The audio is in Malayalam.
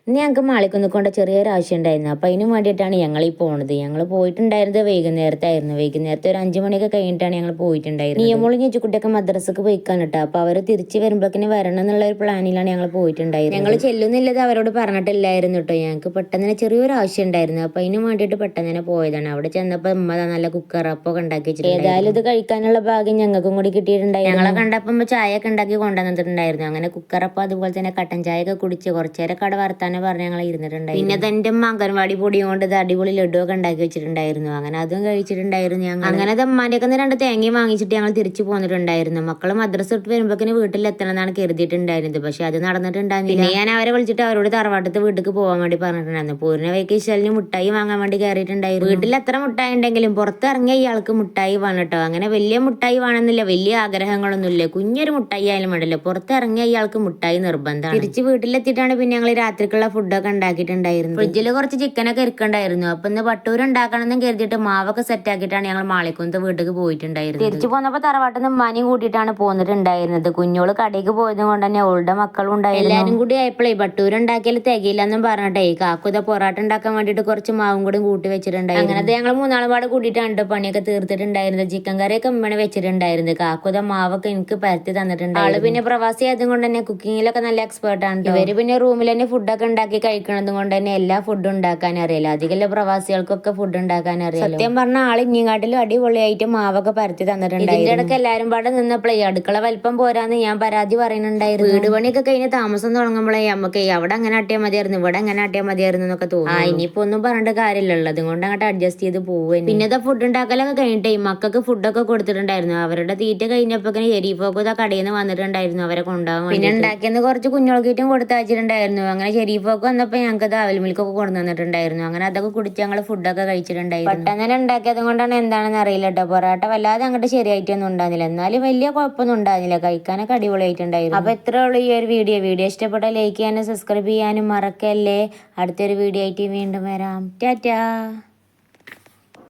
ഇന്ന് ഞങ്ങൾക്ക് മാളിക്കുന്ന് കൊണ്ട് ചെറിയൊരു ആവശ്യം ഉണ്ടായിരുന്നു. അപ്പോൾ അതിന് വേണ്ടിയിട്ടാണ് ഞങ്ങൾ ഈ പോണത്. ഞങ്ങൾ പോയിട്ടുണ്ടായിരുന്നത് വൈകുന്നേരത്തായിരുന്നു. വൈകുന്നേരത്തെ ഒരു 5 മണിയൊക്കെ കഴിഞ്ഞിട്ടാണ് ഞങ്ങൾ പോയിട്ടുണ്ടായിരുന്നത്. നിയമോളും ഞെച്ചുകുട്ടിയൊക്കെ മദ്രസക്ക് പോയിക്കാൻ കേട്ടോ. അപ്പോൾ അവർ തിരിച്ച് വരുമ്പോഴേക്കിന് വരണം എന്നുള്ള ഒരു പ്ലാനിലാണ് ഞങ്ങൾ പോയിട്ടുണ്ടായിരുന്നത്. ഞങ്ങൾ ചെല്ലുന്നില്ലത് അവരോട് പറഞ്ഞിട്ടില്ലായിരുന്നു കേട്ടോ. ഞങ്ങൾക്ക് പെട്ടെന്ന് തന്നെ ചെറിയൊരു ആവശ്യം ഉണ്ടായിരുന്നു. അപ്പോൾ അതിന് വേണ്ടിയിട്ട് പെട്ടെന്ന് തന്നെ പോയതാണ്. അവിടെ ചെന്നപ്പോൾ ഉമ്മ നല്ല കുക്കറപ്പൊക്കെ ഉണ്ടാക്കി വെച്ചിട്ടുണ്ട്. ഏതായാലും ഇത് കഴിക്കാനുള്ള ഭാഗ്യം ഞങ്ങൾക്കും കൂടി കിട്ടിയിട്ടുണ്ടായിരുന്നു. ഞങ്ങളെ കണ്ടപ്പോൾ ചായ ഒക്കെ ഉണ്ടാക്കി കൊണ്ടുവന്നിട്ടുണ്ടായിരുന്നു. അങ്ങനെ കുക്കറപ്പം അതുപോലെ തന്നെ കട്ടൻ ചായ ഒക്കെ കുടിച്ച് കുറച്ച് നേരം കട വർത്താനം പറഞ്ഞ് ഞങ്ങൾ ഇരുന്നിട്ടുണ്ടായിരുന്നു. പിന്നെ അതെന്റെ അംഗൻവാടി പൊടി കൊണ്ട് അടിപൊളി ലഡു ഒക്കെ ഉണ്ടാക്കി വെച്ചിട്ടുണ്ടായിരുന്നു. അങ്ങനെ അതും കഴിച്ചിട്ടുണ്ടായിരുന്നു ഞങ്ങൾ. അങ്ങനെ ഉമ്മാന്റെ ഒക്കെ 2 തേങ്ങയും വാങ്ങിച്ചിട്ട് ഞങ്ങൾ തിരിച്ചു പോന്നിട്ടുണ്ടായിരുന്നു. മക്കള് മദ്രസ ഇട്ട് വരുമ്പോഴേക്കിന് വീട്ടിലെത്തണം എന്നാണ് കരുതിയിട്ടുണ്ടായിരുന്നത്. പക്ഷെ അത് നടന്നിട്ടുണ്ടായിരുന്നില്ല. പിന്നെ ഞാൻ അവരെ വിളിച്ചിട്ട് അവരോട് തറവാട്ടത്തെ വീട്ടിലേക്ക് പോകാൻ വേണ്ടി പറഞ്ഞിട്ടുണ്ടായിരുന്നു. പൂർണ്ണ വെക്കേഷനിൽ മുട്ടായി വാങ്ങാൻ വേണ്ടി കയറിയിട്ടുണ്ടായിരുന്നു. വീട്ടിൽ എത്ര മുട്ടായി ഉണ്ടെങ്കിലും പുറത്തിറങ്ങിയ ഇയാൾക്ക് മുട്ടായി വേണം കേട്ടോ. അങ്ങനെ വലിയ മുട്ടായി വേണമെന്നില്ല, വലിയ ആഗ്രഹങ്ങളൊന്നുമില്ല. കുഞ്ഞൊരു മുട്ടായി ആയാലും വേണ്ടല്ലോ, പുറത്തിറങ്ങിയ ഇയാൾക്ക് മുട്ടായി നിർബന്ധമാണ്. തിരിച്ച് വീട്ടിലെത്തിയിട്ടാണ് പിന്നെ ഞങ്ങൾ രാത്രിക്കുള്ള ഫുഡൊക്കെ ഉണ്ടാക്കിയിട്ടുണ്ടായിരുന്നു. ഫ്രിഡ്ജിൽ കുറച്ച് ചിക്കനൊക്കെ ഇരിക്കണ്ടായിരുന്നു. അപ്പൊ ഇന്ന് ബട്ടൂര് ഉണ്ടാക്കണമെന്ന് കരുതിയിട്ട് മാവൊക്കെ സെറ്റ് ആക്കിയിട്ടാണ് ഞങ്ങൾ മാളിക്കുന്നത്തെ വീട്ടിലേക്ക് പോയിട്ടുണ്ടായിരുന്നത്. തിരിച്ചു പോന്നപ്പോ തറവാട്ടിൽ നിന്ന് ഉമ്മാനെയും കൂട്ടിയിട്ടാണ് പോന്നിട്ടുണ്ടായിരുന്നത്. കുഞ്ഞോള് കടയ്ക്ക് പോയത് കൊണ്ട് തന്നെ അവളുടെ മക്കളും ഉണ്ടായിരുന്നു. എല്ലാരും കൂടി ആയപ്പോഴേ ബട്ടൂര് ഉണ്ടാക്കിയാൽ തികയില്ലെന്നും പറഞ്ഞിട്ടേ കാക്കുത പൊറാട്ട ഉണ്ടാക്കാൻ വേണ്ടിയിട്ട് കുറച്ച് മാവും കൂടി കൂട്ടി വെച്ചിട്ടുണ്ടായിരുന്നു. അങ്ങനത്തെ ഞങ്ങൾ 3 പാട് കൂട്ടിയിട്ടാണ് പണിയൊക്കെ തീർത്തിട്ടുണ്ടായിരുന്നത്. ചിക്കൻ കറിയൊക്കെ ഉമ്മനെ വെച്ചിട്ടുണ്ടായിരുന്നു. കാക്കുത മാവൊക്കെ എനിക്ക് പരത്തി തന്നിട്ടുണ്ട്. ആള് പിന്നെ പ്രവാസി ആയതുകൊണ്ട് തന്നെ കുക്കിങ്ങിലൊക്കെ നല്ല എക്സ്പേർട്ടാണ്. ഇവര് പിന്നെ റൂമിൽ തന്നെ ഫുഡൊക്കെ ഉണ്ടാക്കി കഴിക്കണത് കൊണ്ട് തന്നെ എല്ലാ ഫുഡും ഉണ്ടാക്കാൻ അറിയില്ല. അധികം പ്രവാസികൾക്കൊക്കെ ഫുഡ് ഉണ്ടാക്കാൻ അറിയാം. സത്യം പറഞ്ഞ ആൾ ഇനിങ്ങാട്ടിലും അടിപൊളിയായിട്ട് മാവൊക്കെ പരത്തി തന്നിട്ടുണ്ട്. ഇതിന്റെ ഇടയ്ക്ക് എല്ലാരും പാടെ നിന്നപ്പോഴേ അടുക്കള വലിപ്പം പോരാന്ന് ഞാൻ പരാതി പറയുന്നുണ്ടായിരുന്നു. വീട് പണിയൊക്കെ കഴിഞ്ഞ് താമസം തുടങ്ങുമ്പോഴേ നമുക്ക് അവിടെ അങ്ങനെ ആട്ടിയാൽ മതിയായിരുന്നു, ഇവിടെ അങ്ങനെ ആട്ടിയാൽ മതിയായിരുന്നു എന്നൊക്കെ തോന്നുന്നു. ഇനിയിപ്പോ ഒന്നും പറഞ്ഞിട്ട് കാര്യമില്ലല്ലോ, അതുകൊണ്ട് അങ്ങോട്ട് അഡ്ജസ്റ്റ് ചെയ്ത് പോവുകയാണ്. പിന്നെ ഫുഡ് ഉണ്ടാക്കലൊക്കെ കഴിഞ്ഞിട്ടേ മക്കൾക്ക് ഫുഡൊക്കെ കൊടുത്തിട്ടുണ്ടായിരുന്നു. അവരുടെ തീറ്റ കഴിഞ്ഞപ്പോ ഷെരീഫൊക്കെ കടയിൽ നിന്ന് വന്നിട്ടുണ്ടായിരുന്നു അവരെ കൊണ്ടുപോകാൻ. പിന്നെ ഉണ്ടാക്കിയെന്ന് കുറച്ച് കുഞ്ഞോൾക്കീറ്റും കൊടുത്തയച്ചിട്ടുണ്ടായിരുന്നു. അങ്ങനെ ഷെരീഫൊക്കെ വന്നപ്പോൾ ഞങ്ങൾക്ക് അവൽ മിൽക്കൊക്കെ കൊണ്ടു വന്നിട്ടുണ്ടായിരുന്നു. അങ്ങനെ അതൊക്കെ കുടിച്ച് ഞങ്ങൾ ഫുഡൊക്കെ കഴിച്ചിട്ടുണ്ടായിരുന്നു. പെട്ടെന്ന് തന്നെ ഉണ്ടാക്കിയത് കൊണ്ടാണ് എന്താണെന്ന് അറിയില്ല കേട്ടോ. പൊറോട്ട വല്ലാതെ അങ്ങോട്ട് ശരിയായിട്ടൊന്നും ഉണ്ടാകുന്നില്ല, എന്നാലും വലിയ കുഴപ്പമൊന്നും ഉണ്ടാകുന്നില്ല. കഴിക്കാനൊക്കെ അടിപൊളിയായിട്ടുണ്ടായിരുന്നു. അപ്പൊ ഇത്രേ ഉള്ളൂ ഈ ഒരു വീഡിയോ ഇഷ്ടപ്പെട്ട ലൈക്ക് ചെയ്യാനും സബ്സ്ക്രൈബ് ചെയ്യാനും മറക്കല്ലേ. അടുത്തൊരു വീഡിയോ ആയിട്ട് വീണ്ടും വരാം. ടാറ്റാ.